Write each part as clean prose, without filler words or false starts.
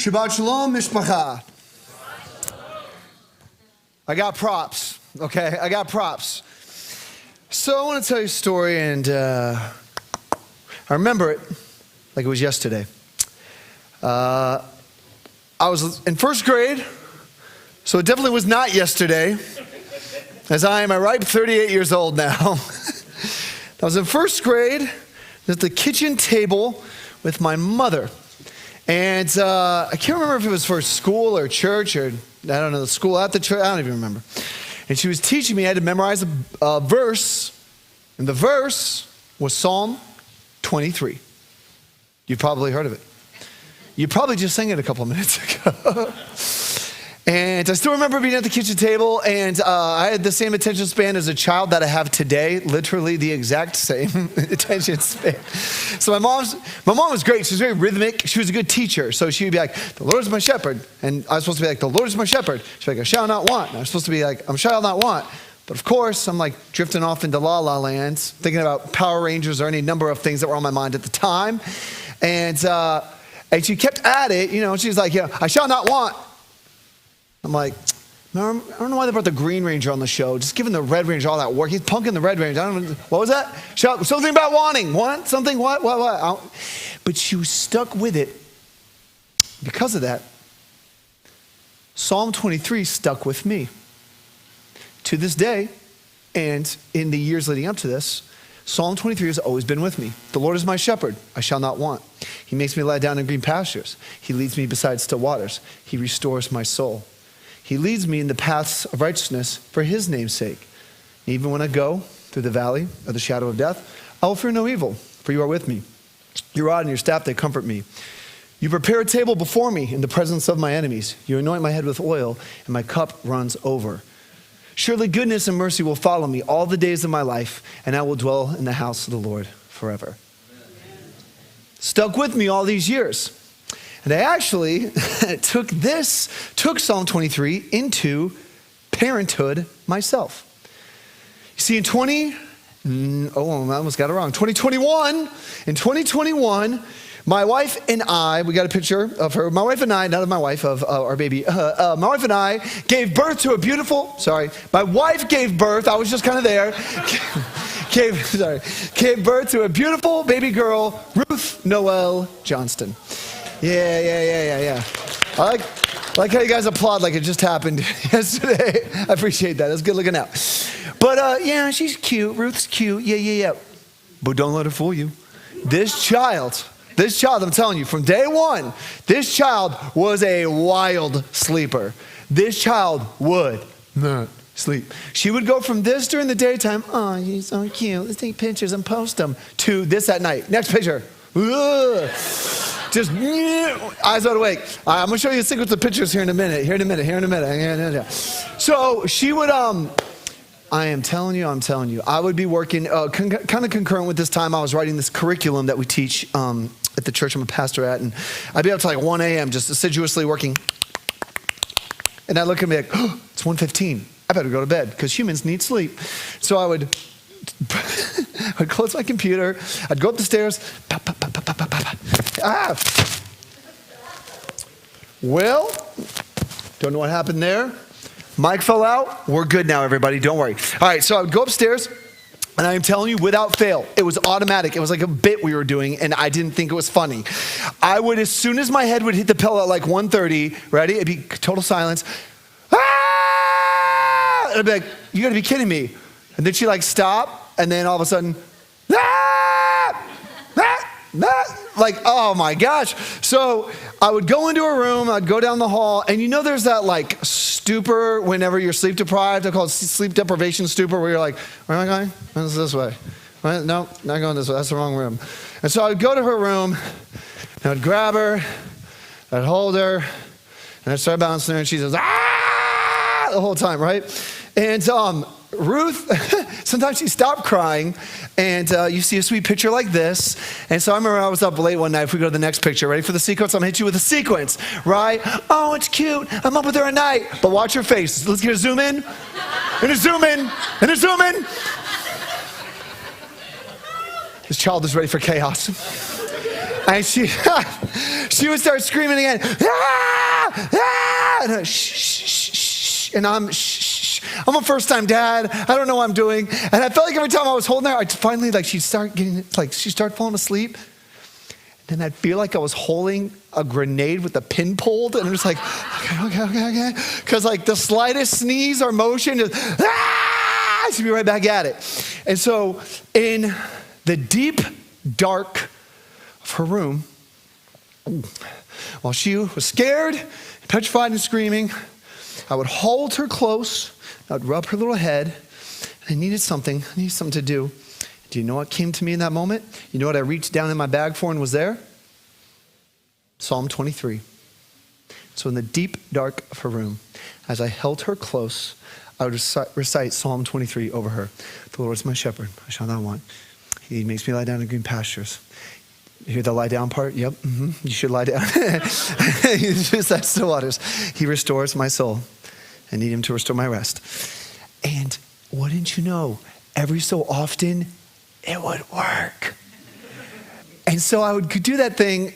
Shabbat Shalom, Mishpacha. I got props, okay? I got props. So I want to tell you a story, and I remember it like it was yesterday. I was in first grade, so it definitely was not yesterday, as I am a ripe 38 years old now. I was in first grade at the kitchen table with my mother. And I can't remember if it was for school or church or, I don't know, the school at the church. I don't even remember. And she was teaching me. I had to memorize a verse. And the verse was Psalm 23. You've probably heard of it. You probably just sang it a couple of minutes ago. And I still remember being at the kitchen table, and I had the same attention span as a child that I have today, literally the exact same attention span. So my mom was great. She was very rhythmic. She was a good teacher. So she would be like, the Lord is my shepherd. And I was supposed to be like, the Lord is my shepherd. She'd be like, I shall not want. And I was supposed to be like, I shall not want. But of course, I'm like drifting off into La La Land, thinking about Power Rangers or any number of things that were on my mind at the time. And she kept at it, you know, she's like, I shall not want. I'm like, I don't know why they brought the Green Ranger on the show. Just giving the Red Ranger all that work. He's punking the Red Ranger. I don't know. What was that? Something about wanting. Want? Something? What? But she was stuck with it. Because of that, Psalm 23 stuck with me. To this day, and in the years leading up to this, Psalm 23 has always been with me. The Lord is my shepherd. I shall not want. He makes me lie down in green pastures. He leads me beside still waters. He restores my soul. He leads me in the paths of righteousness for his name's sake. Even when I go through the valley of the shadow of death, I will fear no evil, for you are with me. Your rod and your staff, they comfort me. You prepare a table before me in the presence of my enemies. You anoint my head with oil, and my cup runs over. Surely goodness and mercy will follow me all the days of my life, and I will dwell in the house of the Lord forever. Amen. Stuck with me all these years. And I actually took Psalm 23 into parenthood myself. You see, in 2021, my wife and I, we got a picture of her. My wife and I, not of my wife, of our baby. My wife and I gave birth to my wife gave birth. I was just kind of there. Gave birth to a beautiful baby girl, Ruth Noel Johnston. Yeah. I like how you guys applaud like it just happened yesterday. I appreciate that. That's good looking out. But she's cute. Ruth's cute. Yeah. But don't let her fool you. This child, I'm telling you, from day one, this child was a wild sleeper. This child would not sleep. She would go from this during the daytime, oh, you're so cute, let's take pictures and post them, to this at night. Next picture. Ugh. Just eyes wide awake. I'm going to show you a sequence of pictures here in a minute. So she would, I'm telling you, I would be working, kind of concurrent with this time, I was writing this curriculum that we teach at the church I'm a pastor at, and I'd be up to like 1 a.m. just assiduously working. And I'd look at me like, oh, it's 1:15. I better go to bed, because humans need sleep. So I would I'd close my computer, I'd go up the stairs, Well, don't know what happened there. Mic fell out. We're good now, everybody. Don't worry. All right, so I would go upstairs, and I am telling you, without fail, it was automatic. It was like a bit we were doing, and I didn't think it was funny. I would, as soon as my head would hit the pillow at like 1:30, ready? It'd be total silence. Ah! And I'd be like, you gotta be kidding me. And then she'd like stop, and then all of a sudden, like, oh my gosh. So I would go into a room, I'd go down the hall, and you know there's that like stupor whenever you're sleep deprived. I call it sleep deprivation stupor, where you're like, where am I going? It's this way. No, not going this way. That's the wrong room. And so I would go to her room, and I'd grab her, I'd hold her, and I'd start bouncing her, and she says, ah, the whole time, right? And Ruth, sometimes she stopped crying, and you see a sweet picture like this. And so I remember I was up late one night. If we go to the next picture, ready for the sequence? I'm gonna hit you with a sequence, right? Oh, it's cute. I'm up with her at night. But watch her face. Let's get a zoom in, and a zoom in, and a zoom in. This child is ready for chaos. And she would start screaming again. Ah! Ah! And shh, shh, shh. And I'm a first-time dad. I don't know what I'm doing. And I felt like every time I was holding her, I'd finally, she'd start falling asleep. And I'd feel like I was holding a grenade with the pin pulled. And I'm just like, okay. Because the slightest sneeze or motion, just, ah! She'd be right back at it. And so in the deep dark of her room, while she was scared, petrified and screaming, I would hold her close. I would rub her little head. I needed something to do. Do you know what came to me in that moment? You know what I reached down in my bag for and was there? Psalm 23. So in the deep dark of her room, as I held her close, I would recite Psalm 23 over her. The Lord is my shepherd, I shall not want. He makes me lie down in green pastures. You hear the lie down part? Yep, you should lie down. He resides the waters. He restores my soul. I need him to restore my rest. And wouldn't you know, every so often, it would work. And so I would do that thing.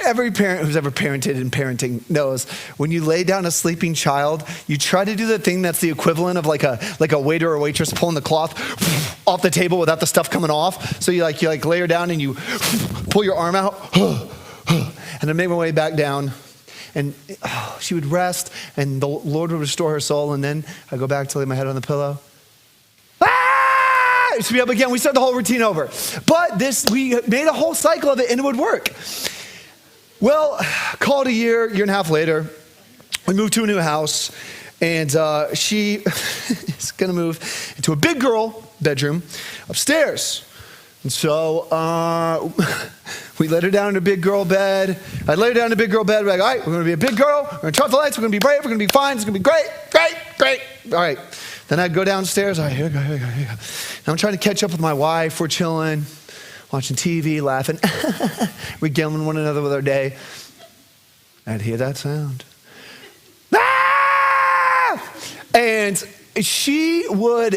Every parent who's ever parented and parenting knows when you lay down a sleeping child, you try to do the thing that's the equivalent of like a waiter or waitress pulling the cloth off the table without the stuff coming off. So you lay her down and you pull your arm out and I make my way back down. And she would rest and the Lord would restore her soul. And then I go back to lay my head on the pillow. She'd be up again. We start the whole routine over. But we made a whole cycle of it and it would work. Well, called a year and a half later, we moved to a new house, and she is going to move into a big girl bedroom upstairs. And so we let her down in a big girl bed. I laid her down in a big girl bed. We're like, all right, we're going to be a big girl. We're going to turn off the lights. We're going to be brave. We're going to be fine. It's going to be great. All right. Then I'd go downstairs. All right, here we go. And I'm trying to catch up with my wife. We're chilling, watching TV, laughing, regaling one another with our day. I'd hear that sound. Ah! And she would,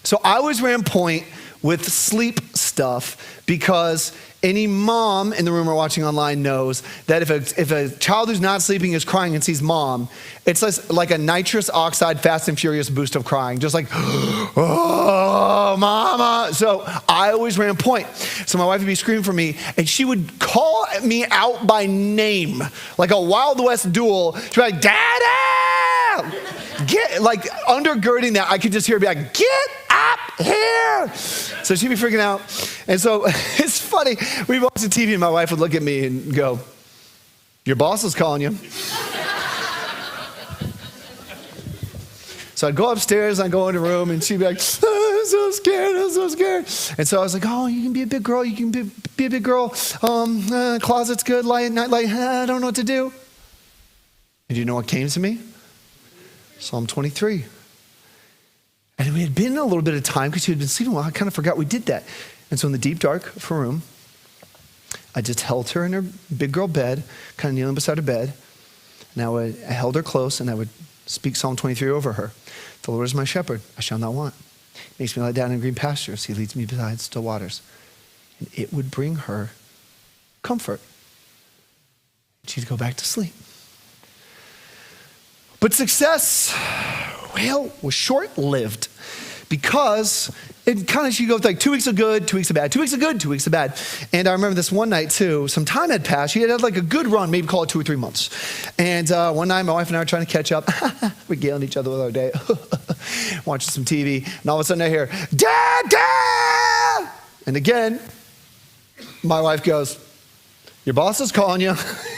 so I always ran point with sleep stuff because any mom in the room or watching online knows that if a child who's not sleeping is crying and sees mom, it's like a nitrous oxide Fast and Furious boost of crying. Just like, oh, mama. So I always ran point. So my wife would be screaming for me and she would call me out by name, like a Wild West duel. She'd be like, Dada! Undergirding that, I could just hear her be like, get up here. So she'd be freaking out. And so it's funny. We'd watch the TV and my wife would look at me and go, your boss is calling you. So I'd go upstairs, I'd go in the room and she'd be like, oh, I'm so scared. And so I was like, oh, you can be a big girl. You can be a big girl. Closet's good, light, I don't know what to do. And you know what came to me? Psalm 23. And we had been a little bit of time because she had been sleeping well. I kind of forgot we did that. And so in the deep dark of her room, I just held her in her big girl bed, kind of kneeling beside her bed. And I held her close and I would speak Psalm 23 over her. The Lord is my shepherd, I shall not want. He makes me lie down in green pastures. He leads me beside still waters. And it would bring her comfort. She'd go back to sleep. But success, was short-lived because it kind of, she'd go like 2 weeks of good, 2 weeks of bad, 2 weeks of good, 2 weeks of bad. And I remember this one night too, some time had passed. She had like a good run, maybe call it 2 or 3 months. And one night my wife and I were trying to catch up, regaling each other with our day, watching some TV. And all of a sudden I hear, Dad! And again, my wife goes, your boss is calling you.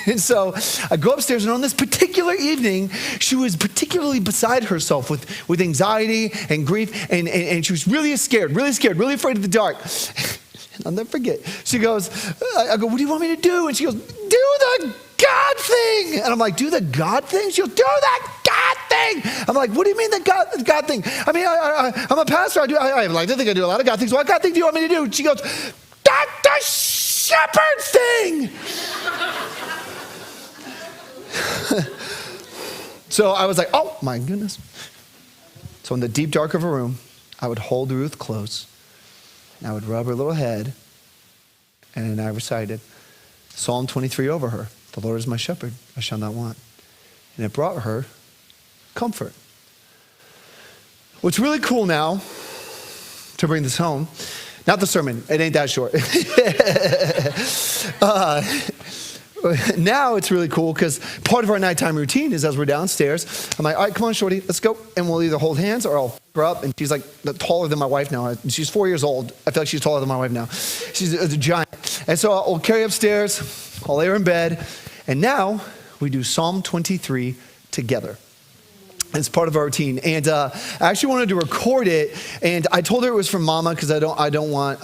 And so I go upstairs, and on this particular evening, she was particularly beside herself with anxiety and grief, and she was really scared, really afraid of the dark. And I'll never forget. She goes, I go, what do you want me to do? And she goes, do the God thing. And I'm like, do the God thing? She goes, do the God thing. I'm like, what do you mean the God thing? I mean, I'm a pastor. I like to think I do a lot of God things. What God thing do you want me to do? She goes, the shepherd thing. So I was like, oh my goodness. So in the deep dark of a room, I would hold Ruth close, and I would rub her little head, and I recited Psalm 23 over her. The Lord is my shepherd, I shall not want. And it brought her comfort. What's really cool now, to bring this home, not the sermon, it ain't that short. Now it's really cool because part of our nighttime routine is as we're downstairs, I'm like, all right, come on, shorty, let's go. And we'll either hold hands or I'll pick her up. And she's like taller than my wife now. She's 4 years old. I feel like she's taller than my wife now. She's a giant. And so I'll carry her upstairs, I'll lay her in bed. And now we do Psalm 23 together. It's part of our routine. And I actually wanted to record it. And I told her it was from Mama because I don't want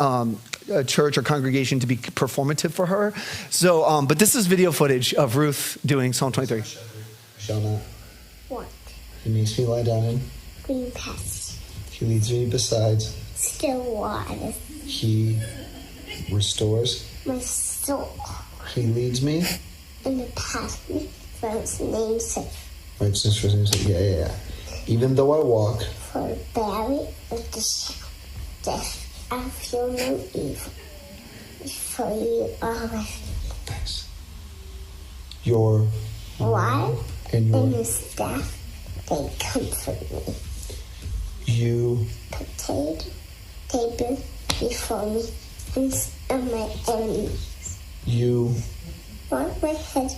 a church or congregation to be performative for her. So, but this is video footage of Ruth doing Psalm 23. Shall not. What? He makes me lie down in Green pastures. He leads me beside. Still waters. He restores. My soul. He leads me. In the path for his name's sake. Right, since for his name's sake. Yeah. Even though I walk. For the valley of the shadow of death, I feel no evil. For you are with me. Thanks. Your Rod and your staff, they comfort me. You Prepare table before me and my enemies. You Want my head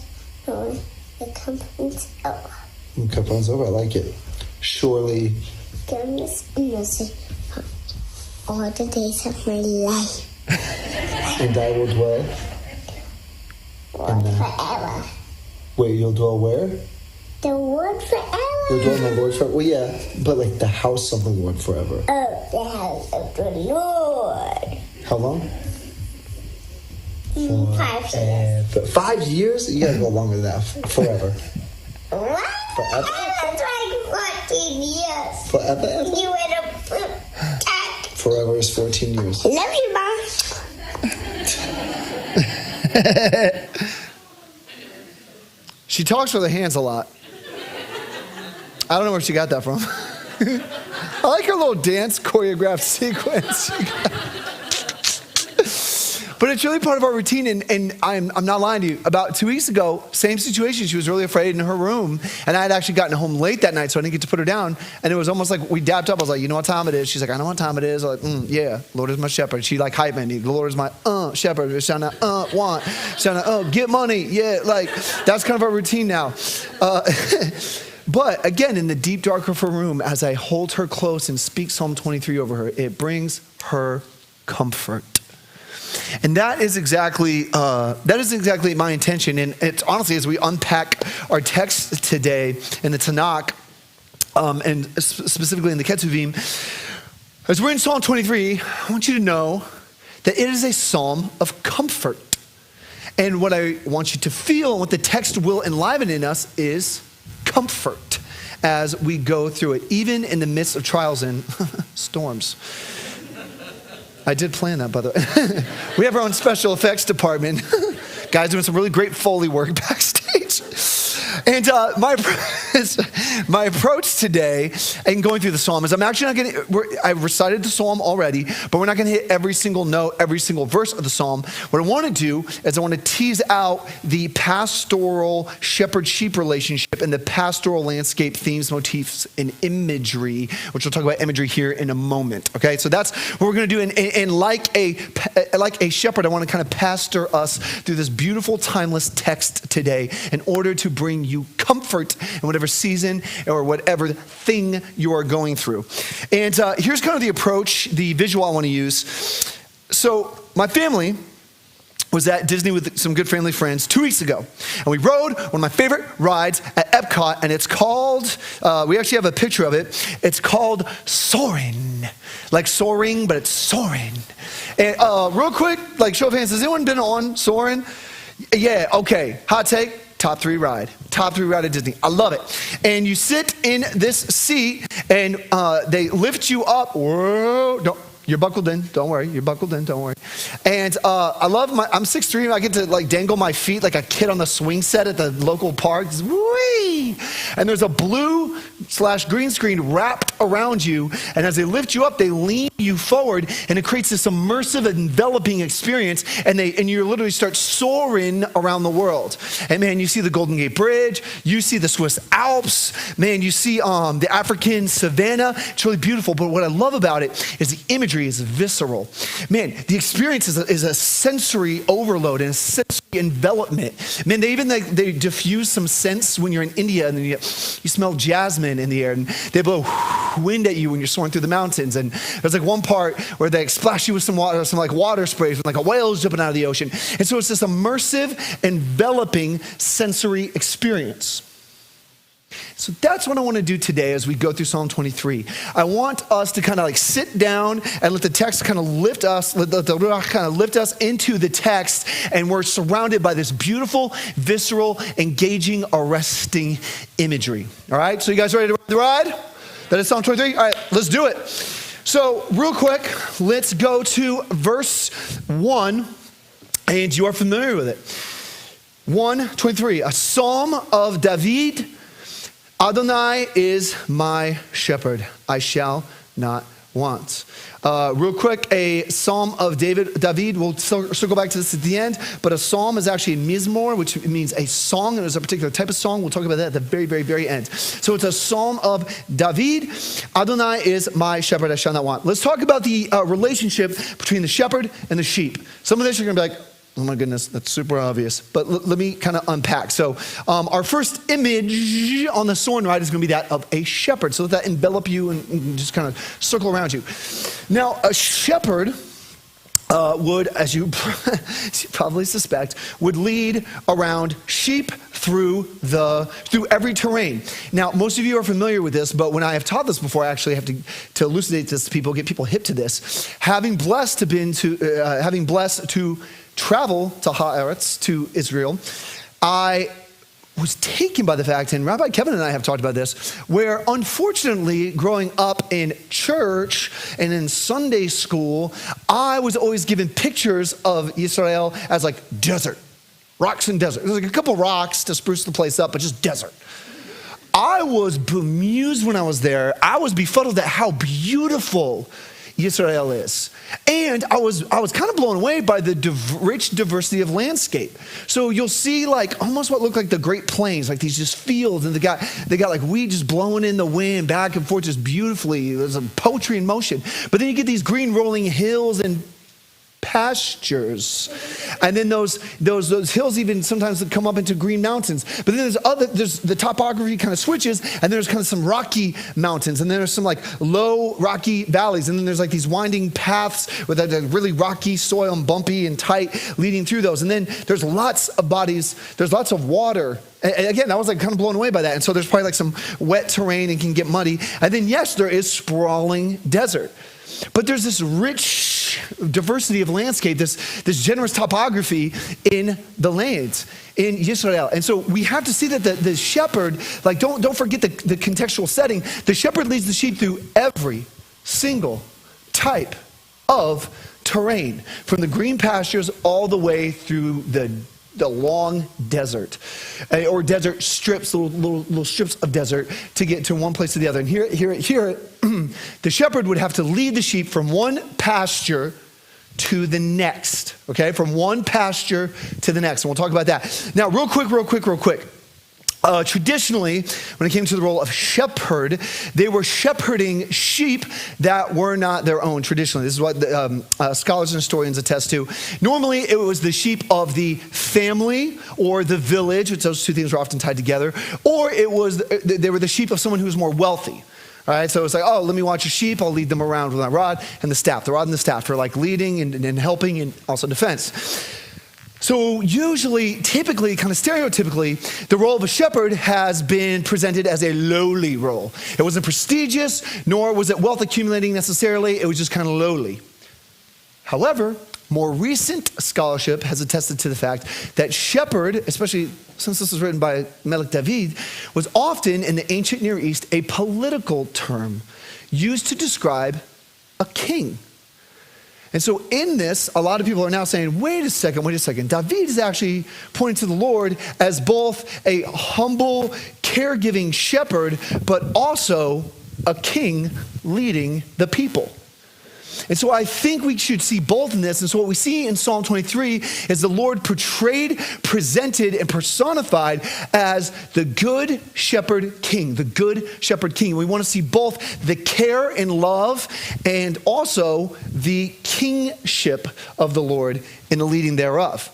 on the company's over. Cup runs over. I like it. Surely Goodness and mercy all the days of my life. and I will dwell. Lord forever. Wait, you'll dwell where? The Lord forever. You'll dwell in the Lord forever. Well, yeah, but like the house of the Lord forever. Oh, the house of the Lord. How long? 5 years. 5 years? You gotta go longer than that. Forever. What? Forever? That's like 14 years. Forever? You would have Forever is 14 years. Love you, Mom. She talks with her hands a lot. I don't know where she got that from. I like her little dance choreographed sequence. But it's really part of our routine, and I'm not lying to you. About 2 weeks ago, same situation. She was really afraid in her room, and I had actually gotten home late that night, so I didn't get to put her down. And it was almost like we dapped up. I was like, you know what time it is? She's like, I know what time it is. I was like, yeah, Lord is my shepherd. She like hype me. The Lord is my shepherd. Shall not want. Shall not get money. Yeah, like that's kind of our routine now. But again, in the deep dark of her room, as I hold her close and speak Psalm 23 over her, it brings her comfort. And that is exactly my intention. And it's honestly, as we unpack our text today in the Tanakh, and specifically in the Ketuvim, as we're in Psalm 23, I want you to know that it is a psalm of comfort. And what I want you to feel and what the text will enliven in us is comfort as we go through it, even in the midst of trials and storms. I did plan that, by the way. We have our own special effects department. Guys doing some really great Foley work backstage. And my approach today in going through the psalm is I'm actually not going to, I've recited the psalm already, but we're not going to hit every single note, every single verse of the psalm. What I want to do is I want to tease out the pastoral shepherd-sheep relationship and the pastoral landscape themes, motifs, and imagery, which we'll talk about imagery here in a moment. Okay, so that's what we're going to do. And like a shepherd, I want to kind of pastor us through this beautiful, timeless text today in order to bring you comfort in whatever season or whatever thing you are going through. And here's kind of the approach, the visual I want to use. So my family was at Disney with some good family friends 2 weeks ago. And we rode one of my favorite rides at Epcot, and it's called, we actually have a picture of it. It's called Soarin'. Like soaring, but it's Soarin'. And real quick, like show of hands, has anyone been on Soarin'? Yeah, okay, hot take. Top 3 ride at Disney. I love it. And you sit in this seat and they lift you up. Whoa, You're buckled in. Don't worry. You're buckled in. Don't worry. And I love I'm 6'3". I get to like dangle my feet like a kid on the swing set at the local park. Whee! And there's a blue/green screen wrapped around you. And as they lift you up, they lean you forward, and it creates this immersive, enveloping experience. And you literally start soaring around the world. And man, you see the Golden Gate Bridge. You see the Swiss Alps. Man, you see the African savannah. It's really beautiful. But what I love about it is the imagery is visceral. Man, the experience is a sensory overload and a sensory envelopment. Man, they diffuse some scents when you're in India, and then you smell jasmine in the air, and they blow wind at you when you're soaring through the mountains. And there's like one part where they splash you with some water, some like water sprays, with like a whale jumping out of the ocean. And so it's this immersive, enveloping sensory experience. So that's what I want to do today as we go through Psalm 23. I want us to kind of like sit down and let the text kind of lift us, let the Ruach kind of lift us into the text, and we're surrounded by this beautiful, visceral, engaging, arresting imagery. All right, so you guys ready to ride the ride? That is Psalm 23? All right, let's do it. So real quick, let's go to verse 1, and you are familiar with it. 1:23, a psalm of David. Adonai is my shepherd, I shall not want. Real quick, a psalm of David, we'll circle back to this at the end, but a psalm is actually a mizmor, which means a song, and there's a particular type of song. We'll talk about that at the very, very, very end. So it's a psalm of David. Adonai is my shepherd, I shall not want. Let's talk about the relationship between the shepherd and the sheep. Some of this you're going to be like, oh my goodness, that's super obvious. But let me kind of unpack. So our first image on the Soaring Ride is going to be that of a shepherd. So let that envelop you and just kind of circle around you. Now, a shepherd would, as you probably suspect, would lead around sheep through every terrain. Now, most of you are familiar with this, but when I have taught this before, I actually have to elucidate this to people, get people hip to this. Having blessed to travel to Haaretz, to Israel, I was taken by the fact, and Rabbi Kevin and I have talked about this, where unfortunately growing up in church and in Sunday school, I was always given pictures of Israel as like desert, rocks and desert. There's like a couple rocks to spruce the place up, but just desert. I was bemused when I was there. I was befuddled at how beautiful Israel is. And I was kind of blown away by the rich diversity of landscape. So you'll see like almost what look like the Great Plains, like these just fields, and they got like weed just blowing in the wind back and forth just beautifully. There's some poetry in motion. But then you get these green rolling hills and pastures, and then those hills even sometimes come up into green mountains. But then there's the topography kind of switches, and there's kind of some rocky mountains, and then there's some like low rocky valleys, and then there's like these winding paths with a really rocky soil and bumpy and tight leading through those. And then there's lots of bodies, there's lots of water. And again, I was like kind of blown away by that. And so there's probably like some wet terrain and can get muddy. And then yes, there is sprawling desert. But there's this rich diversity of landscape, this generous topography in the lands, in Israel. And so we have to see that the shepherd, like don't forget the contextual setting. The shepherd leads the sheep through every single type of terrain, from the green pastures all the way through the long desert, or desert strips, little strips of desert to get to one place to the other. And here, the shepherd would have to lead the sheep from one pasture to the next, okay? From one pasture to the next. And we'll talk about that. Now, real quick. Traditionally, when it came to the role of shepherd, they were shepherding sheep that were not their own traditionally. This is what scholars and historians attest to. Normally, it was the sheep of the family or the village, which those two things were often tied together, or they were the sheep of someone who was more wealthy. All right, so it's like, oh, let me watch your sheep. I'll lead them around with my rod and the staff. The rod and the staff for like leading and helping and also defense. So usually, typically, kind of stereotypically, the role of a shepherd has been presented as a lowly role. It wasn't prestigious, nor was it wealth accumulating necessarily. It was just kind of lowly. However, more recent scholarship has attested to the fact that shepherd, especially since this was written by Melech David, was often in the ancient Near East a political term used to describe a king. And so in this, a lot of people are now saying, wait a second. David is actually pointing to the Lord as both a humble, caregiving shepherd, but also a king leading the people. And so I think we should see both in this. And so what we see in Psalm 23 is the Lord portrayed, presented, and personified as the good shepherd king, the good shepherd king. We want to see both the care and love and also the kingship of the Lord in the leading thereof.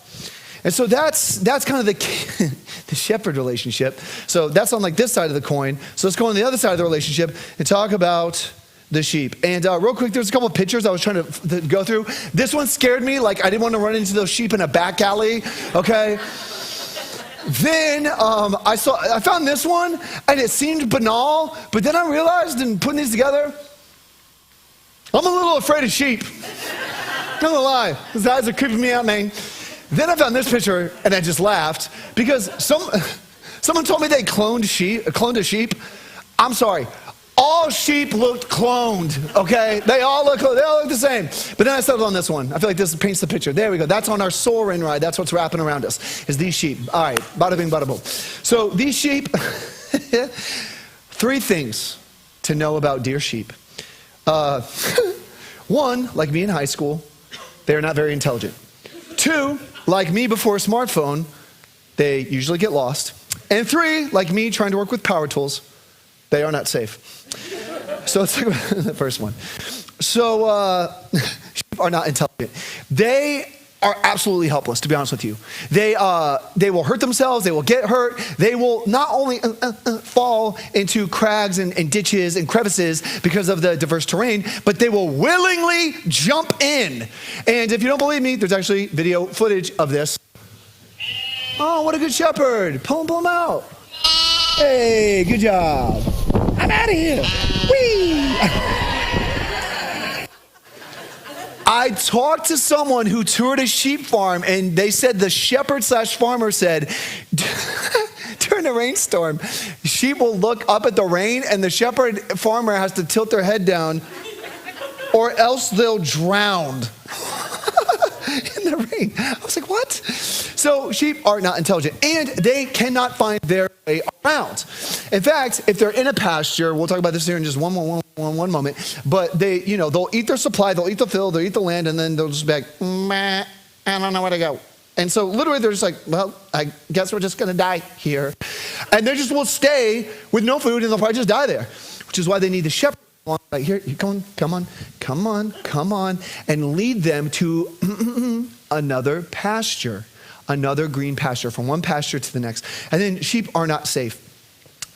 And so that's kind of the shepherd relationship. So that's on like this side of the coin. So let's go on the other side of the relationship and talk about the sheep. And real quick, there's a couple of pictures I was trying to go through. This one scared me. Like I didn't want to run into those sheep in a back alley. Okay. Then I found this one and it seemed banal, but then I realized in putting these together, I'm a little afraid of sheep. Not gonna lie. These eyes are creeping me out, man. Then I found this picture and I just laughed because someone told me they cloned a sheep. I'm sorry. All sheep looked cloned, okay? They all look the same. But then I settled on this one. I feel like this paints the picture. There we go. That's on our soaring ride. That's what's wrapping around us, is these sheep. All right, bada bing, bada boom. So these sheep, 3 things to know about dear sheep. One, like me in high school, they're not very intelligent. 2, like me before a smartphone, they usually get lost. And 3, like me trying to work with power tools, they are not safe. So let's talk about the first one. So sheep are not intelligent. They are absolutely helpless, to be honest with you. They will hurt themselves. They will get hurt. They will not only fall into crags and ditches and crevices because of the diverse terrain, but they will willingly jump in. And if you don't believe me, there's actually video footage of this. Oh, what a good shepherd. Pull him out. Hey, good job. I'm out of here. Whee! I talked to someone who toured a sheep farm, and they said the shepherd/farmer said, during a rainstorm, sheep will look up at the rain, and the shepherd/farmer has to tilt their head down, or else they'll drown. In the rain. I was like, what? So sheep are not intelligent, and they cannot find their way around. In fact, if they're in a pasture, we'll talk about this here in just one moment, but they'll eat their supply, they'll eat the field, they'll eat the land, and then they'll just be like, meh, I don't know where to go. And so literally they're just like, well, I guess we're just going to die here. And they just will stay with no food, and they'll probably just die there, which is why they need the shepherd. Right here, come on, and lead them to another pasture, another green pasture, from one pasture to the next. And then sheep are not safe.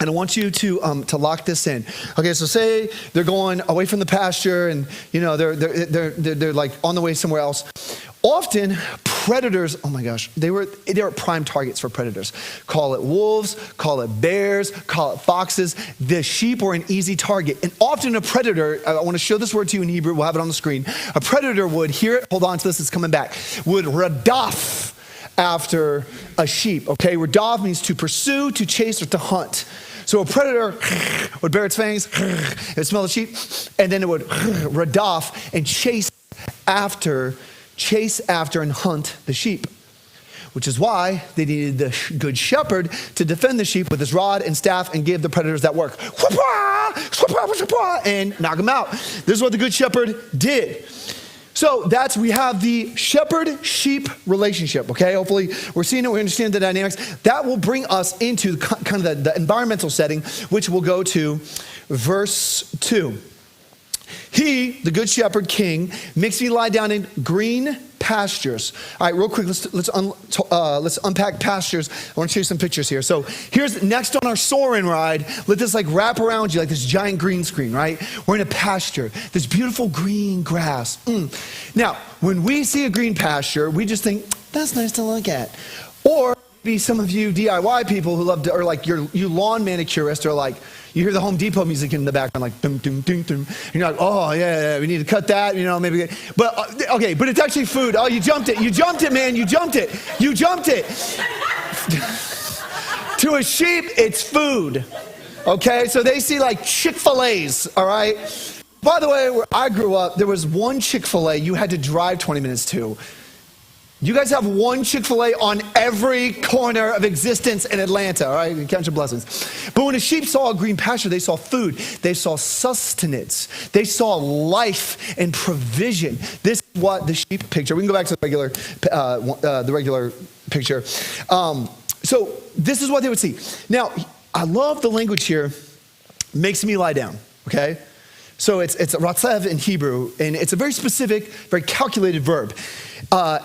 And I want you to lock this in. Okay, so say they're going away from the pasture, and they're like on the way somewhere else. Often predators, oh my gosh, they were prime targets for predators. Call it wolves, call it bears, call it foxes. The sheep were an easy target. And often a predator, I want to show this word to you in Hebrew, we'll have it on the screen. A predator would, hear it, hold on to this, it's coming back, would radaf after a sheep, okay? Radaf means to pursue, to chase, or to hunt. So a predator would bare its fangs, it would smell the sheep, and then it would radaf and chase after and hunt the sheep, which is why they needed the good shepherd to defend the sheep with his rod and staff and give the predators that work and knock them out. This is what the good shepherd did. So we have the shepherd-sheep relationship, okay? Hopefully we're seeing it, we understand the dynamics. That will bring us into kind of the environmental setting, which we'll go to verse 2. He, the good shepherd king, makes me lie down in green pastures. All right, real quick, let's unpack pastures. I want to show you some pictures here. So here's next on our soaring ride. Let this like wrap around you like this giant green screen, right? We're in a pasture, this beautiful green grass. Now, when we see a green pasture, we just think, that's nice to look at. Or maybe some of you DIY people who love to, or like you lawn manicurists are like, you hear the Home Depot music in the background, like dum dum dum dum. And you're like, oh yeah, we need to cut that, maybe. But okay, but it's actually food. Oh, you jumped it, man, you jumped it. To a sheep, it's food. Okay, so they see like Chick-fil-A's, all right? By the way, where I grew up, there was one Chick-fil-A you had to drive 20 minutes to. You guys have one Chick-fil-A on every corner of existence in Atlanta, all right? Count your blessings. But when the sheep saw a green pasture, they saw food. They saw sustenance. They saw life and provision. This is what the sheep picture. We can go back to the regular picture. So this is what they would see. Now, I love the language here. Makes me lie down, okay? So it's ratzev in Hebrew, and it's a very specific, very calculated verb.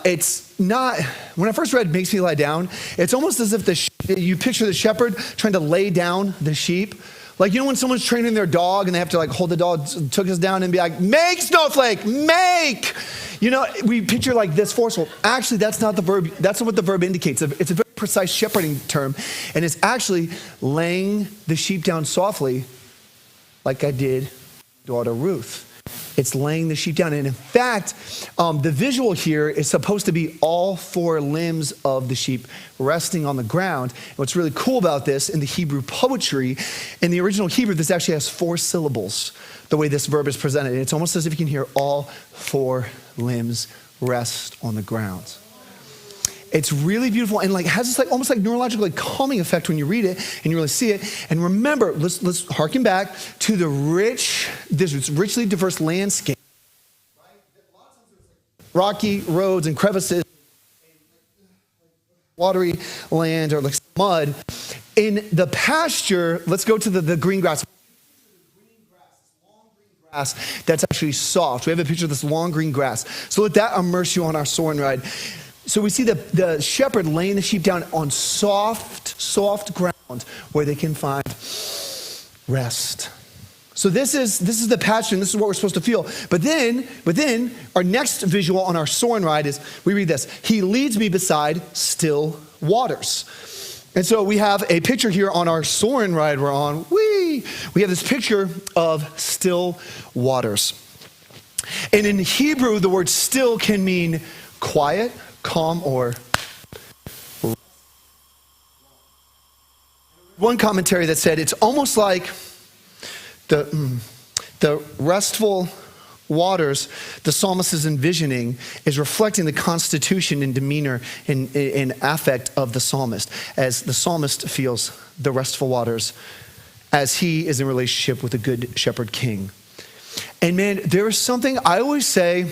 It's not, when I first read makes me lie down, it's almost as if you picture the shepherd trying to lay down the sheep. Like, you know when someone's training their dog and they have to like hold the dog's tuchus down and be like, make, snowflake, make! You know, we picture like this forceful. Actually, that's not the verb, that's not what the verb indicates. It's a very precise shepherding term, and it's actually laying the sheep down softly like I did daughter Ruth. It's laying the sheep down. And in fact, the visual here is supposed to be all four limbs of the sheep resting on the ground. And what's really cool about this in the Hebrew poetry, in the original Hebrew, this actually has 4 syllables, the way this verb is presented. And it's almost as if you can hear all 4 limbs rest on the ground. It's really beautiful and like has this like almost like neurological like calming effect when you read it and you really see it. And remember, let's harken back to this richly diverse landscape. Rocky roads and crevices, watery land or like mud. In the pasture, let's go to the green grass. Grass that's actually soft. We have a picture of this long green grass. So let that immerse you on our soaring ride. So we see the shepherd laying the sheep down on soft ground where they can find rest. So this is the pasture, and this is what we're supposed to feel. But then our next visual on our soaring ride is, we read this, he leads me beside still waters. And so we have a picture here on our soaring ride we're on. We have this picture of still waters. And in Hebrew, the word still can mean quiet, calm, or one commentary that said it's almost like the restful waters the psalmist is envisioning is reflecting the constitution and demeanor and affect of the psalmist, as the psalmist feels the restful waters as he is in relationship with the good shepherd king. And man, there is something I always say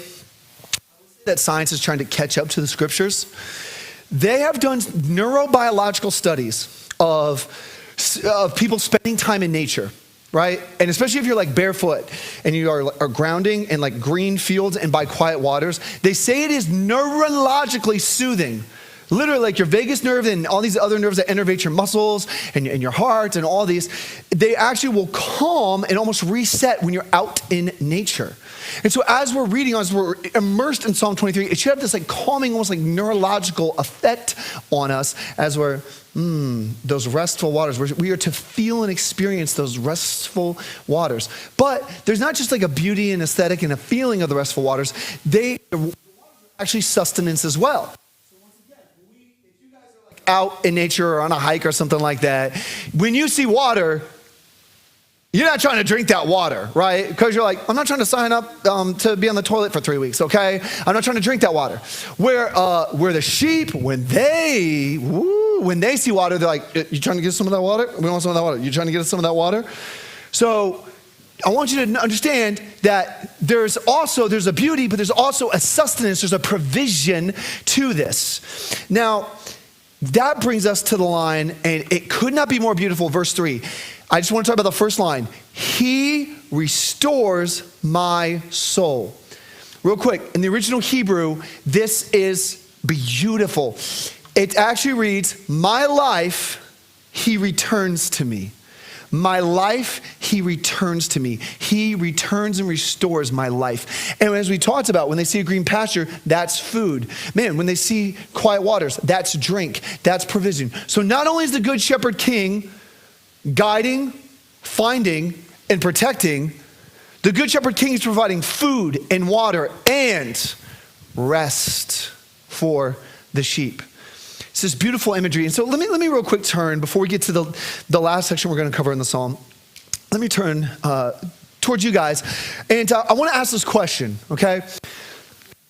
that science is trying to catch up to the scriptures. They have done neurobiological studies of people spending time in nature, right? And especially if you're like barefoot and you are grounding in like green fields and by quiet waters, they say it is neurologically soothing. Literally, like your vagus nerve and all these other nerves that innervate your muscles and your heart and all these, they actually will calm and almost reset when you're out in nature. And so as we're reading, as we're immersed in Psalm 23, it should have this like calming, almost like neurological effect on us as we're, those restful waters. We are to feel and experience those restful waters. But there's not just like a beauty and aesthetic and a feeling of the restful waters. The waters are actually sustenance as well. Out in nature or on a hike or something like that, when you see water, you're not trying to drink that water, right? Because you're like, I'm not trying to sign up to be on the toilet for 3 weeks, okay? I'm not trying to drink that water. Where the sheep, when they see water, they're like, you trying to get some of that water? We want some of that water. You trying to get us some of that water? So I want you to understand that there's a beauty, but there's also a sustenance, there's a provision to this. Now, that brings us to the line, and it could not be more beautiful, verse 3. I just want to talk about the first line. He restores my soul. Real quick, in the original Hebrew, this is beautiful. It actually reads, my life, he returns to me. My life, he returns to me. He returns and restores my life. And as we talked about, when they see a green pasture, that's food. Man, when they see quiet waters, that's drink, that's provision. So not only is the good shepherd king guiding, finding, and protecting, the good shepherd king is providing food and water and rest for the sheep. It's this beautiful imagery. And so let me real quick turn, before we get to the last section we're going to cover in the psalm, let me turn towards you guys. And I want to ask this question, okay?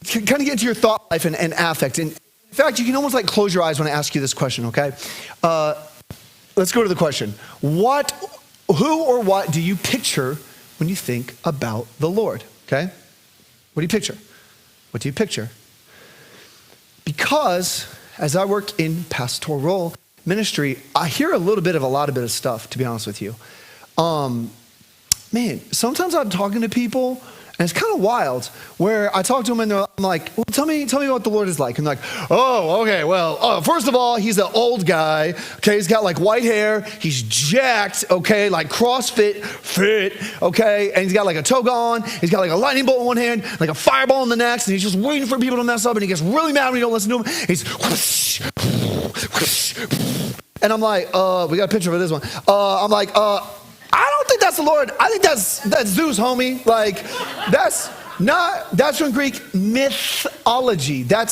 Kind of get into your thought life and affect. And in fact, you can almost like close your eyes when I ask you this question, okay? Let's go to the question. Who or what do you picture when you think about the Lord, okay? What do you picture? What do you picture? Because as I work in pastoral ministry, I hear a lot bit of stuff, to be honest with you. Man, sometimes I'm talking to people, and it's kind of wild, where I talk to them and I'm like, well, tell me what the Lord is like. And they're like, oh, okay, well, first of all, he's an old guy, okay? He's got like white hair, he's jacked, okay? Like CrossFit fit, okay? And he's got like a toga on, he's got like a lightning bolt in one hand, like a fireball in the next, and he's just waiting for people to mess up, and he gets really mad when you don't listen to him. He's whoosh, whoosh. And I'm like, we got a picture for this one. I'm like, I don't think that's the Lord. I think that's Zeus, homie. Like, that's from Greek mythology. I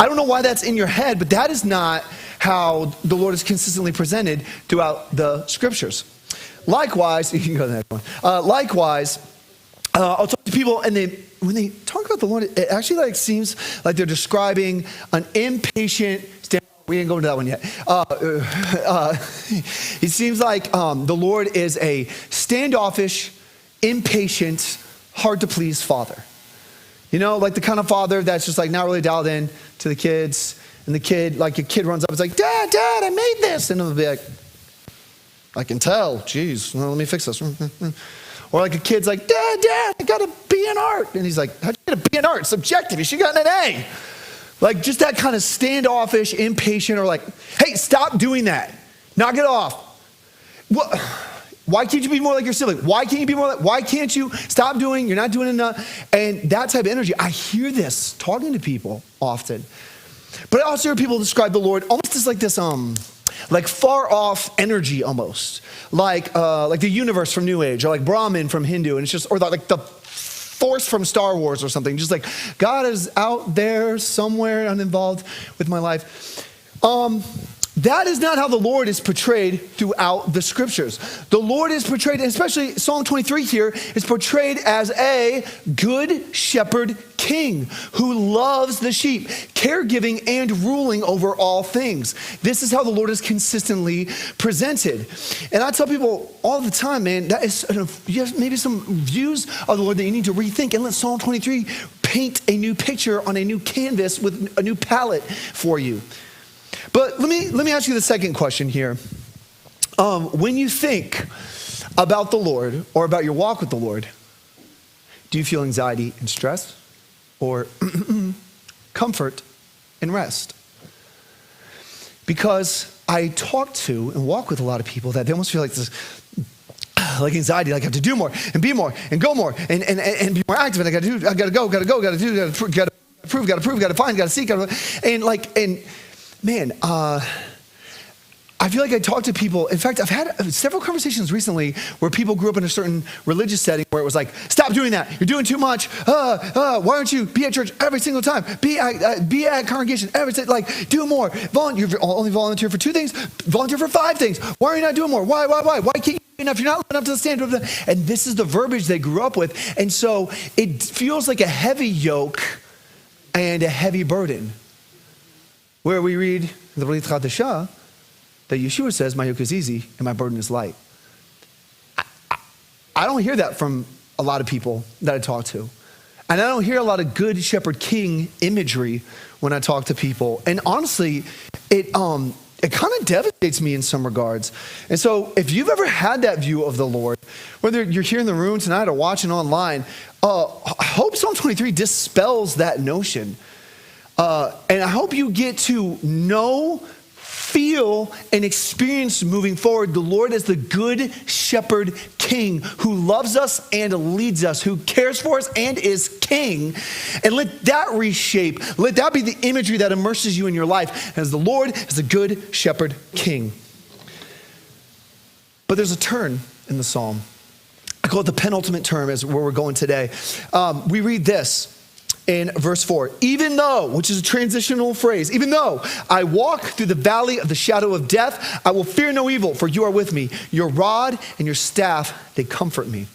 don't know why that's in your head, but that is not how the Lord is consistently presented throughout the scriptures. Likewise, you can go to the next one. Likewise, I'll talk to people, and when they talk about the Lord, it actually like seems like they're describing an impatient standard. We ain't going to that one yet. It seems like the Lord is a standoffish, impatient, hard to please father. You know, like the kind of father that's just like not really dialed in to the kids. And the kid, like your kid runs up, it's like, Dad, I made this. And it'll be like, I can tell. Jeez, well, let me fix this. Or like a kid's like, Dad, I got a B in art. And he's like, how'd you get a B in art? It's subjective. You should have gotten an A. Like just that kind of standoffish, impatient, or like, hey, stop doing that. Knock it off. What? Why can't you be more like your sibling? Why can't you stop doing, you're not doing enough? And that type of energy, I hear this talking to people often. But I also hear people describe the Lord almost as like this, like far off energy almost. Like the universe from New Age, or like Brahman from Hindu. And it's just, or like the Force from Star Wars or something. Just like God is out there somewhere uninvolved with my life. That is not how the Lord is portrayed throughout the scriptures. The Lord is portrayed, and especially Psalm 23 here, is portrayed as a good shepherd king who loves the sheep, caregiving and ruling over all things. This is how the Lord is consistently presented. And I tell people all the time, man, that is maybe some views of the Lord that you need to rethink, and let Psalm 23 paint a new picture on a new canvas with a new palette for you. But let me ask you the second question here. When you think about the Lord or about your walk with the Lord, do you feel anxiety and stress, or comfort and rest? Because I talk to and walk with a lot of people that they almost feel like this, like anxiety, like I have to do more and be more and go more and be more active, and I gotta go, gotta prove, gotta find, gotta seek, man, I feel like I talk to people. In fact, I've had several conversations recently where people grew up in a certain religious setting where it was like, stop doing that. You're doing too much. Why don't you be at church every single time? Be at congregation every single, like, do more. You're only volunteer for 2 things. Volunteer for 5 things. Why are you not doing more? Why? Why can't you do enough? You're not living up to the standard of the, and this is the verbiage they grew up with. And so it feels like a heavy yoke and a heavy burden. Where we read the Brit Chadashah, that Yeshua says, my yoke is easy and my burden is light. I don't hear that from a lot of people that I talk to. And I don't hear a lot of good shepherd king imagery when I talk to people. And honestly, it kind of devastates me in some regards. And so if you've ever had that view of the Lord, whether you're here in the room tonight or watching online, I hope Psalm 23 dispels that notion. And I hope you get to know, feel, and experience moving forward the Lord as the good shepherd king who loves us and leads us, who cares for us and is king. And let that reshape, let that be the imagery that immerses you in your life as the Lord as the good shepherd king. But there's a turn in the psalm. I call it the penultimate term, as where we're going today. We read this in verse 4. Even though, which is a transitional phrase, even though I walk through the valley of the shadow of death, I will fear no evil, for you are with me. Your rod and your staff, they comfort me.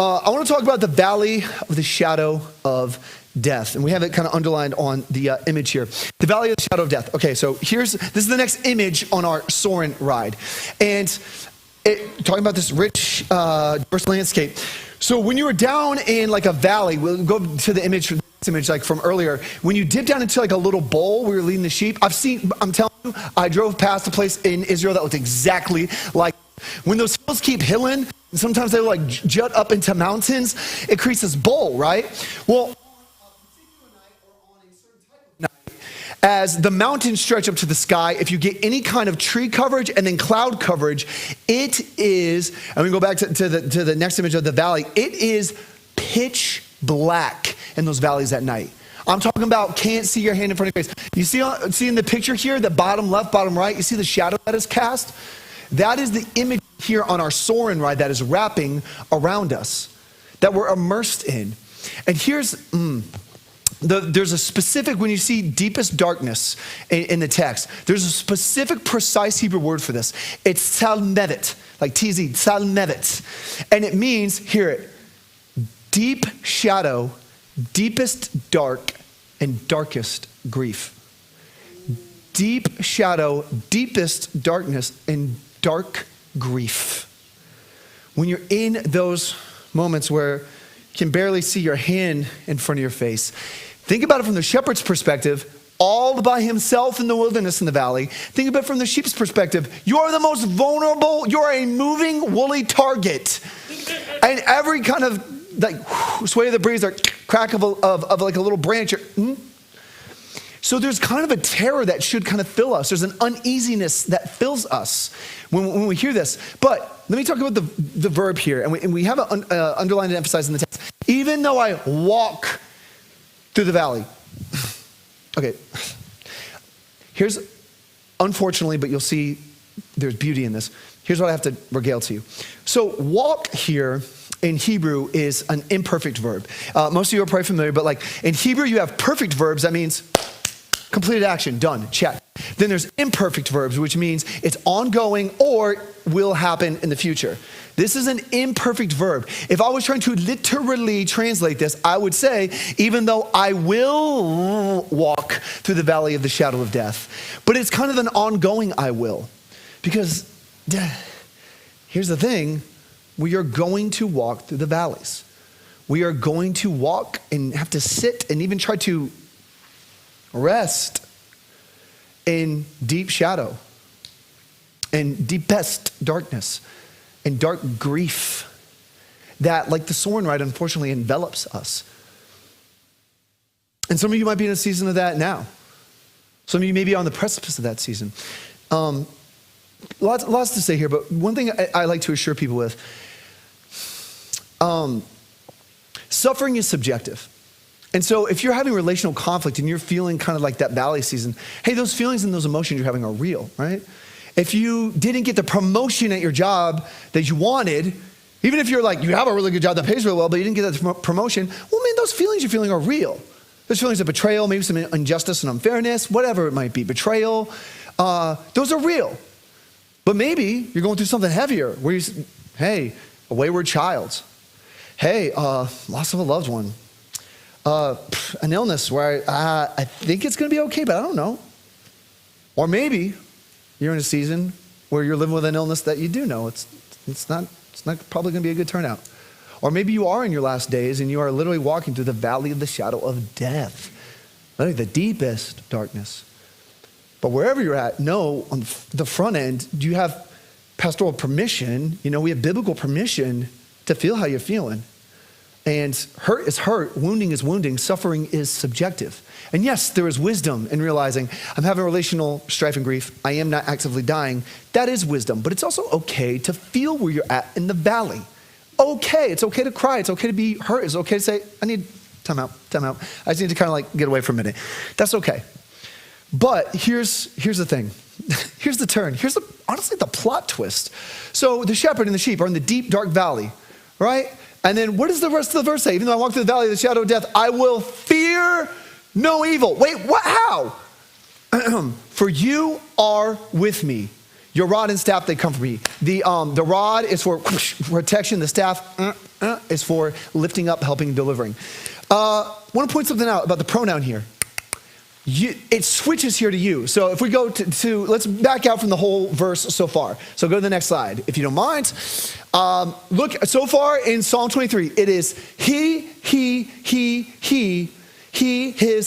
I want to talk about the valley of the shadow of death. And we have it kind of underlined on the image here. The valley of the shadow of death. Okay, so this is the next image on our Soarin' ride. And talking about this rich, diverse landscape. So when you were down in like a valley, we'll go to the image like from earlier. When you dip down into like a little bowl where you're leading the sheep, I'm telling you, I drove past a place in Israel that was exactly like, when those hills keep hilling, and sometimes they like jut up into mountains, it creates this bowl, right? Well, as the mountains stretch up to the sky, if you get any kind of tree coverage and then cloud coverage, it is, and we go back to the next image of the valley, it is pitch black in those valleys at night. I'm talking about can't see your hand in front of your face. You see in the picture here, the bottom left, bottom right, you see the shadow that is cast? That is the image here on our Soarin' ride that is wrapping around us, that we're immersed in. And here's, there's a specific, when you see deepest darkness in the text, there's a specific, precise Hebrew word for this. It's salmevet, like TZ, salmevet. And it means, hear it, deep shadow, deepest dark, and darkest grief. Deep shadow, deepest darkness, and dark grief. When you're in those moments where you can barely see your hand in front of your face, think about it from the shepherd's perspective, all by himself in the wilderness in the valley. Think about it from the sheep's perspective. You are the most vulnerable. You're a moving, woolly target. And every kind of like sway of the breeze or crack of like a little branch. So there's kind of a terror that should kind of fill us. There's an uneasiness that fills us when we hear this. But let me talk about the verb here. And we have it underlined and emphasized in the text. Even though I walk through the valley. Okay. Here's, unfortunately, but you'll see there's beauty in this. Here's what I have to regale to you. So walk here in Hebrew is an imperfect verb. Most of you are probably familiar, but like in Hebrew, you have perfect verbs. That means completed action, done, check. Then there's imperfect verbs, which means it's ongoing or will happen in the future. This is an imperfect verb. If I was trying to literally translate this, I would say, even though I will walk through the valley of the shadow of death. But it's kind of an ongoing I will. Because here's the thing, we are going to walk through the valleys. We are going to walk and have to sit and even try to rest in deep shadow and deepest darkness and dark grief that, like the Soarin' ride, unfortunately envelops us. And some of you might be in a season of that now. Some of you may be on the precipice of that season. Lots to say here, but one thing I like to assure people with, suffering is subjective. And so if you're having relational conflict and you're feeling kind of like that valley season, hey, those feelings and those emotions you're having are real, right? If you didn't get the promotion at your job that you wanted, even if you're like, you have a really good job that pays really well, but you didn't get that promotion, well, man, those feelings you're feeling are real. There's feelings of betrayal, maybe some injustice and unfairness, whatever it might be, betrayal. Those are real. But maybe you're going through something heavier where you, hey, a wayward child. Hey, loss of a loved one. An illness where I think it's going to be okay, but I don't know. Or maybe you're in a season where you're living with an illness that you do know it's not probably going to be a good turnout. Or maybe you are in your last days and you are literally walking through the valley of the shadow of death, literally the deepest darkness. But wherever you're at, know on the front end, do you have pastoral permission? You know, we have biblical permission to feel how you're feeling. And hurt is hurt, wounding is wounding, suffering is subjective. And yes, there is wisdom in realizing I'm having relational strife and grief. I am not actively dying. That is wisdom. But it's also okay to feel where you're at in the valley. Okay, it's okay to cry. It's okay to be hurt. It's okay to say, I need time out. I just need to kind of like get away for a minute. That's okay. But here's the thing. Here's the turn. Here's honestly the plot twist. So the shepherd and the sheep are in the deep, dark valley, right? And then what does the rest of the verse say? Even though I walk through the valley of the shadow of death, I will fear no evil. Wait, what? How? For you are with me. Your rod and staff, they comfort me. The rod is for protection. The staff is for lifting up, helping, delivering. I want to point something out about the pronoun here. It switches here to you. So if we go to, let's back out from the whole verse so far. So go to the next slide, if you don't mind. Look, so far in Psalm 23, it is he, his,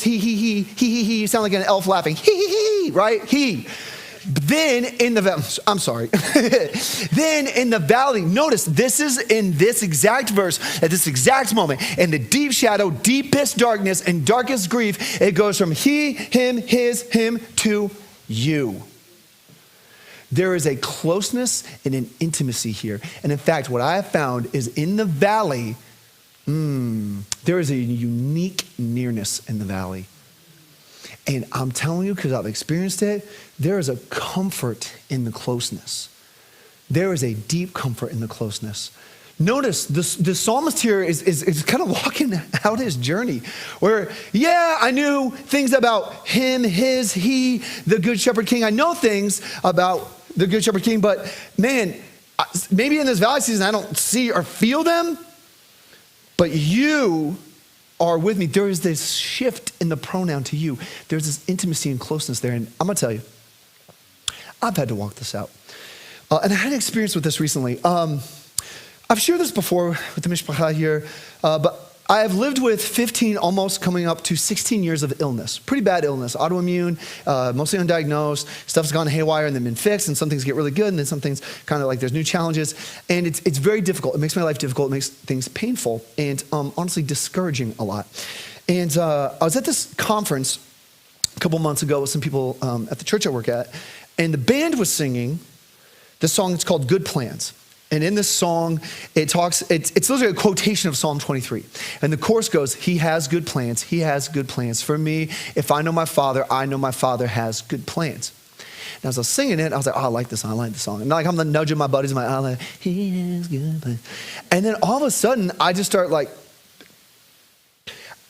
he. You sound like an elf laughing. He, right? He. Then in the then in the valley, notice this is in this exact verse, at this exact moment, in the deep shadow, deepest darkness, and darkest grief, it goes from he, him, his, him to you. There is a closeness and an intimacy here. And in fact, what I have found is in the valley, there is a unique nearness in the valley. And I'm telling you, because I've experienced it, there is a comfort in the closeness. There is a deep comfort in the closeness. Notice the psalmist here is kind of walking out his journey where, yeah, I knew things about him, his, he, the good shepherd king. I know things about the good shepherd king, but man, maybe in this valley season, I don't see or feel them, but you are with me. There is this shift in the pronoun to you. There's this intimacy and closeness there. And I'm going to tell you, I've had to walk this out. And I had an experience with this recently. I've shared this before with the Mishpacha here, but I have lived with 15, almost coming up to 16 years of illness. Pretty bad illness, autoimmune, mostly undiagnosed. Stuff's gone haywire and then been fixed, and some things get really good, and then some things kind of like there's new challenges. And it's very difficult. It makes my life difficult. It makes things painful and honestly discouraging a lot. And I was at this conference a couple months ago with some people at the church I work at, and the band was singing this song. It's called Good Plans. And in this song, it's literally a quotation of Psalm 23. And the chorus goes, he has good plans. He has good plans for me. If I know my Father, I know my Father has good plans. And as I was singing it, I was like, oh, I like this song. I like this song. And like I'm nudging my buddies. I'm like, he has good plans. And then all of a sudden, I just start like,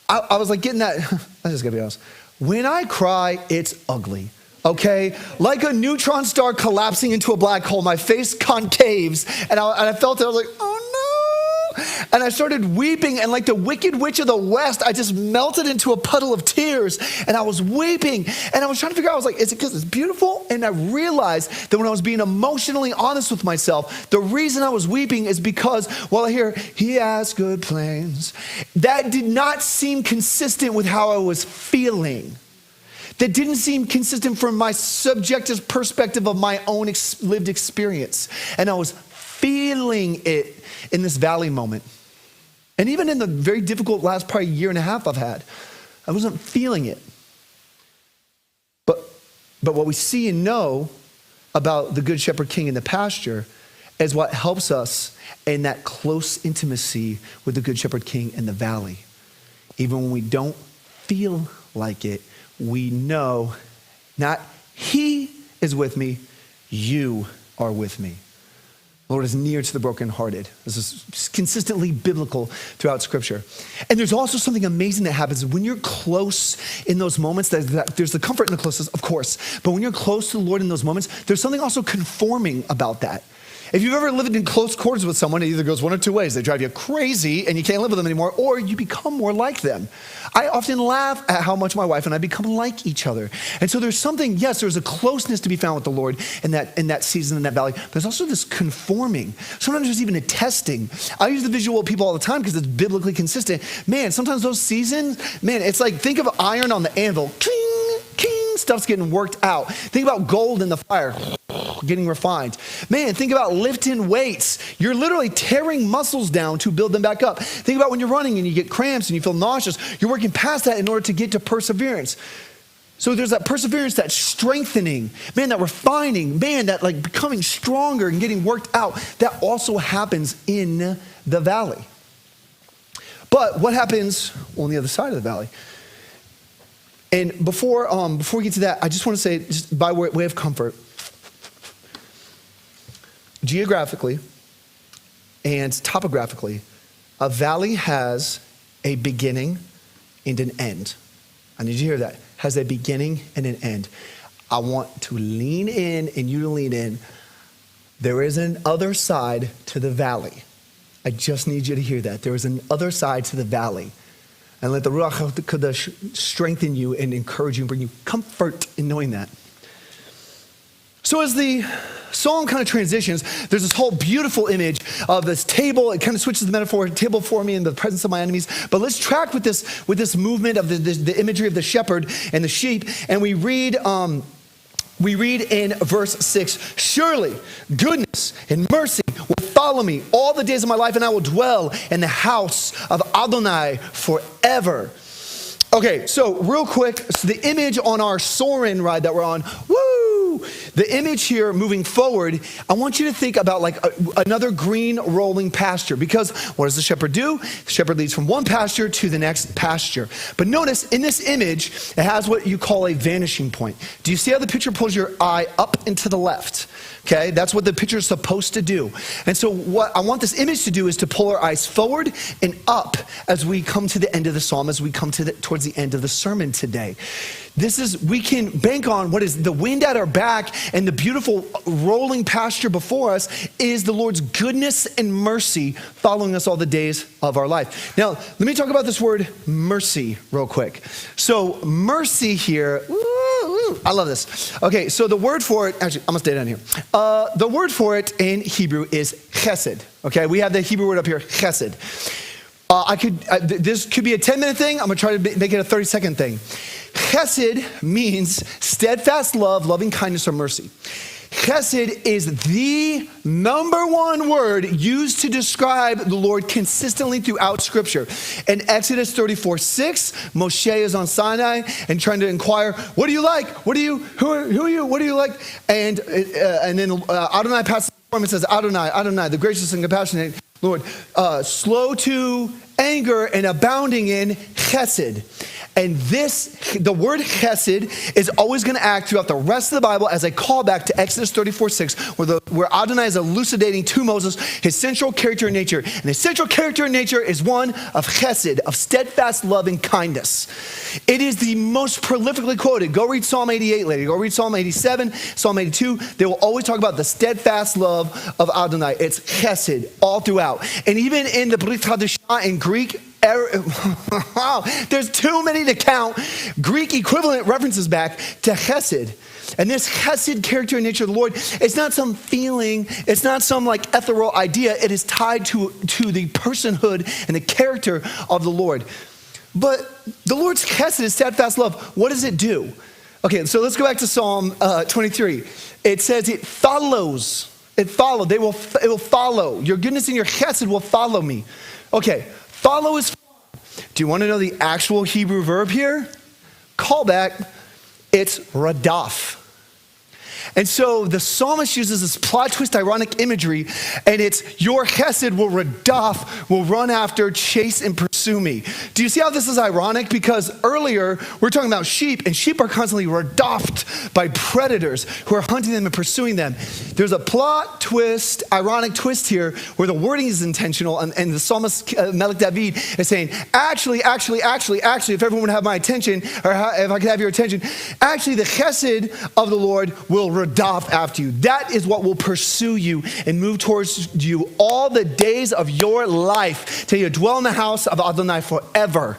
I was like getting that, I just gotta be honest. When I cry, it's ugly. Okay, like a neutron star collapsing into a black hole, my face concaves, and I felt it. I was like, oh no! And I started weeping, and like the Wicked Witch of the West, I just melted into a puddle of tears, and I was weeping, and I was trying to figure out, I was like, is it because it's beautiful? And I realized that when I was being emotionally honest with myself, the reason I was weeping is because, well, I hear, he has good plans. That did not seem consistent with how I was feeling. That didn't seem consistent from my subjective perspective of my own lived experience. And I was feeling it in this valley moment. And even in the very difficult last probably year and a half I've had, I wasn't feeling it. But what we see and know about the Good Shepherd King in the pasture is what helps us in that close intimacy with the Good Shepherd King in the valley. Even when we don't feel like it, we know not he is with me, you are with me. The Lord is near to the brokenhearted. This is consistently biblical throughout Scripture. And there's also something amazing that happens when you're close in those moments. There's the comfort in the closeness, of course. But when you're close to the Lord in those moments, there's something also conforming about that. If you've ever lived in close quarters with someone, it either goes one or two ways. They drive you crazy and you can't live with them anymore, or you become more like them. I often laugh at how much my wife and I become like each other. And so there's something, yes, there's a closeness to be found with the Lord in that season, in that valley. But there's also this conforming. Sometimes there's even a testing. I use the visual of people all the time because it's biblically consistent. Man, sometimes those seasons, man, it's like, think of iron on the anvil. King, king, stuff's getting worked out. Think about gold in the fire. Getting refined. Man, think about lifting weights. You're literally tearing muscles down to build them back up. Think about when you're running and you get cramps and you feel nauseous. You're working past that in order to get to perseverance. So there's that perseverance, that strengthening, man, that refining, man, that like becoming stronger and getting worked out. That also happens in the valley. But what happens on the other side of the valley? And before we get to that, I just want to say, just by way of comfort, geographically and topographically, a valley has a beginning and an end. I need you to hear that. Has a beginning and an end. I want to lean in and you to lean in. There is an other side to the valley. I just need you to hear that. There is an other side to the valley. And let the Ruach HaKodesh strengthen you and encourage you and bring you comfort in knowing that. So as the psalm kind of transitions, there's this whole beautiful image of this table. It kind of switches the metaphor, table before me in the presence of my enemies. But let's track with this movement of the imagery of the shepherd and the sheep. And we read in verse 6, surely goodness and mercy will follow me all the days of my life, and I will dwell in the house of Adonai forever. Okay, so real quick, so the image on our Soarin' ride that we're on, the image here moving forward, I want you to think about like another green rolling pasture, because what does the shepherd do? The shepherd leads from one pasture to the next pasture. But notice in this image, it has what you call a vanishing point. Do you see how the picture pulls your eye up and to the left? Okay, that's what the picture is supposed to do. And so what I want this image to do is to pull our eyes forward and up as we come to the end of the psalm, as we come towards the end of the sermon today. We can bank on what is the wind at our back, and the beautiful rolling pasture before us is the Lord's goodness and mercy following us all the days of our life. Now, let me talk about this word mercy real quick. So mercy here, I love this. Okay, so the word for it, actually, I'm gonna stay down here. The word for it in Hebrew is chesed. Okay, we have the Hebrew word up here, chesed. This could be a 10-minute thing. I'm gonna try to make it a 30-second thing. Chesed means steadfast love, loving kindness, or mercy. Chesed is the number one word used to describe the Lord consistently throughout Scripture. In Exodus 34:6, Moshe is on Sinai and trying to inquire, what do you like? Who are you? What do you like? And then Adonai passes the form and says, Adonai, the gracious and compassionate Lord, slow to anger and abounding in chesed. And the word chesed is always going to act throughout the rest of the Bible as a callback to Exodus 34:6, where Adonai is elucidating to Moses his central character and nature. And his central character and nature is one of chesed, of steadfast love and kindness. It is the most prolifically quoted. Go read Psalm 88 later. Go read Psalm 87, Psalm 82. They will always talk about the steadfast love of Adonai. It's chesed all throughout. And even in the Brit Hadashah in Greek, wow, there's too many to count. Greek equivalent references back to chesed. And this chesed character and nature of the Lord, it's not some feeling, it's not some like ethereal idea. It is tied to the personhood and the character of the Lord. But the Lord's chesed is steadfast love. What does it do? Okay, so let's go back to Psalm 23. It says it follows. It follows. It will follow. Your goodness and your chesed will follow me. Okay. Follow is. Do you want to know the actual Hebrew verb here? Call back. It's radaf. And so the psalmist uses this plot twist, ironic imagery, and it's your chesed will radaf, will run after, chase, and pursue me. Do you see how this is ironic? Because earlier we're talking about sheep, and sheep are constantly radafed by predators who are hunting them and pursuing them. There's a plot twist, ironic twist here, where the wording is intentional, and the psalmist Melech David is saying, actually, if everyone would have my attention, or if I could have your attention, actually the chesed of the Lord will radaf after you. That is what will pursue you and move towards you all the days of your life till you dwell in the house of Adonai forever.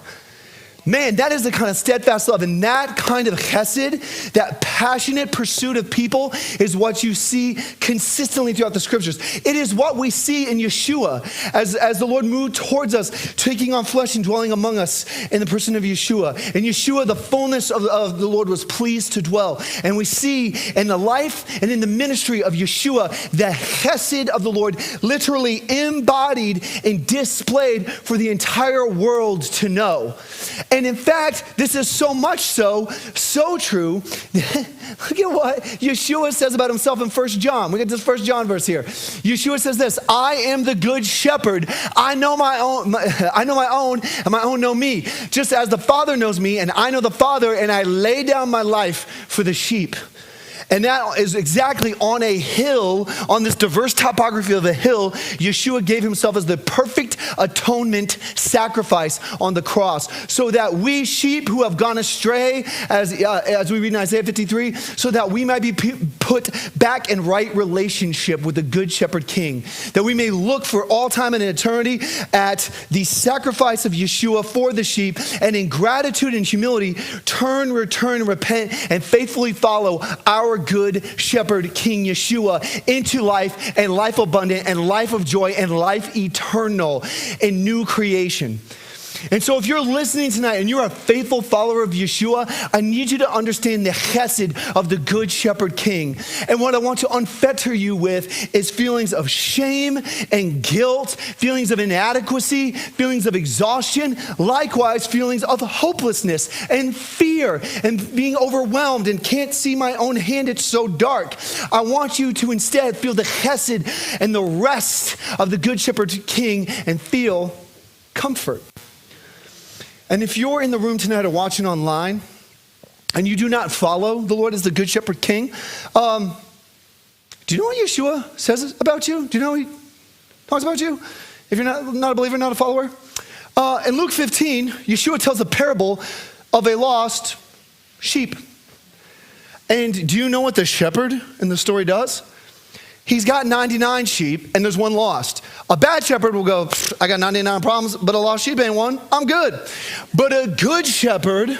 Man, that is the kind of steadfast love, and that kind of chesed, that passionate pursuit of people is what you see consistently throughout the Scriptures. It is what we see in Yeshua as the Lord moved towards us, taking on flesh and dwelling among us in the person of Yeshua. In Yeshua, the fullness of the Lord was pleased to dwell. And we see in the life and in the ministry of Yeshua, the chesed of the Lord literally embodied and displayed for the entire world to know. And in fact, this is so much so true. Look at what Yeshua says about himself in 1 John. We get this 1 John verse here. Yeshua says this, I am the good shepherd. I know my own, and my own know me. Just as the Father knows me, and I know the Father, and I lay down my life for the sheep. And that is exactly on a hill, on this diverse topography of a hill, Yeshua gave himself as the perfect atonement sacrifice on the cross, so that we sheep who have gone astray, as we read in Isaiah 53, so that we might be put back in right relationship with the Good Shepherd King, that we may look for all time and eternity at the sacrifice of Yeshua for the sheep, and in gratitude and humility, turn, return, repent, and faithfully follow our Good Shepherd King Yeshua into life, and life abundant, and life of joy, and life eternal, and new creation. And so if you're listening tonight and you're a faithful follower of Yeshua, I need you to understand the chesed of the Good Shepherd King. And what I want to unfetter you with is feelings of shame and guilt, feelings of inadequacy, feelings of exhaustion, likewise feelings of hopelessness and fear and being overwhelmed and can't see my own hand, it's so dark. I want you to instead feel the chesed and the rest of the Good Shepherd King and feel comfort. And if you're in the room tonight or watching online and you do not follow the Lord as the Good Shepherd King, do you know what Yeshua says about you? Do you know what he talks about you? If you're not a believer, not a follower? In Luke 15, Yeshua tells a parable of a lost sheep. And do you know what the shepherd in the story does? He's got 99 sheep and there's one lost. A bad shepherd will go, I got 99 problems, but a lost sheep ain't one. I'm good. But a good shepherd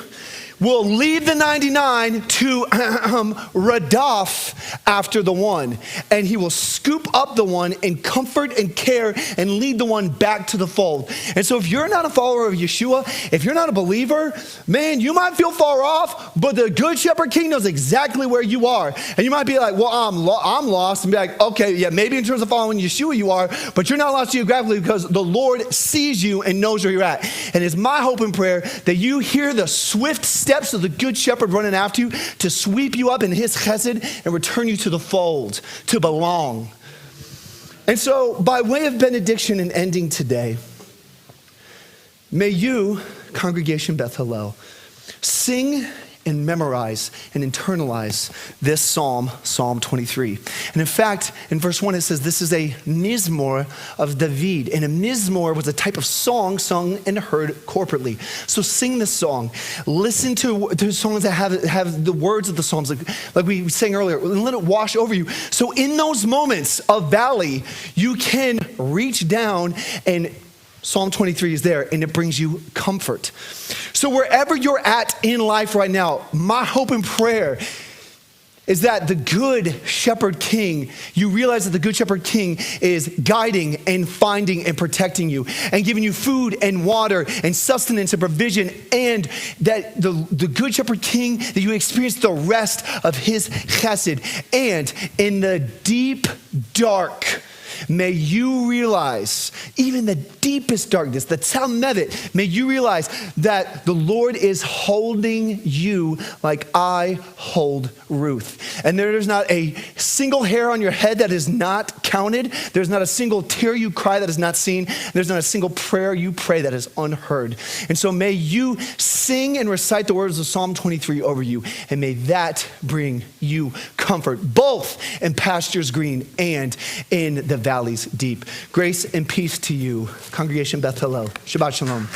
will leave the 99 to radaf after the one. And he will scoop up the one and comfort and care and lead the one back to the fold. And so if you're not a follower of Yeshua, if you're not a believer, man, you might feel far off, but the Good Shepherd King knows exactly where you are. And you might be like, well, I'm lost. And be like, okay, yeah, maybe in terms of following Yeshua you are, but you're not lost geographically because the Lord sees you and knows where you're at. And it's my hope and prayer that you hear the swift steps of the Good Shepherd running after you to sweep you up in his chesed and return you to the fold, to belong. And so, by way of benediction and ending today, may you, Congregation Beth Hallel, sing and memorize and internalize this psalm, Psalm 23. And in fact, in verse 1 it says this is a mizmor of David. And a mizmor was a type of song sung and heard corporately. So sing this song. Listen to the songs that have the words of the psalms, like we sang earlier, and let it wash over you. So in those moments of valley, you can reach down and Psalm 23 is there, and it brings you comfort. So wherever you're at in life right now, my hope and prayer is that the Good Shepherd King, you realize that the Good Shepherd King is guiding and finding and protecting you and giving you food and water and sustenance and provision, and that the Good Shepherd King, that you experience the rest of his chesed. And in the deep dark, may you realize, even the deepest darkness, the Talmevet, may you realize that the Lord is holding you like I hold Ruth. And there is not a single hair on your head that is not counted. There's not a single tear you cry that is not seen. There's not a single prayer you pray that is unheard. And so may you sing and recite the words of Psalm 23 over you, and may that bring you comfort, both in pastures green and in the valleys deep. Grace and peace to you, Congregation Beth Hallel. Shabbat Shalom.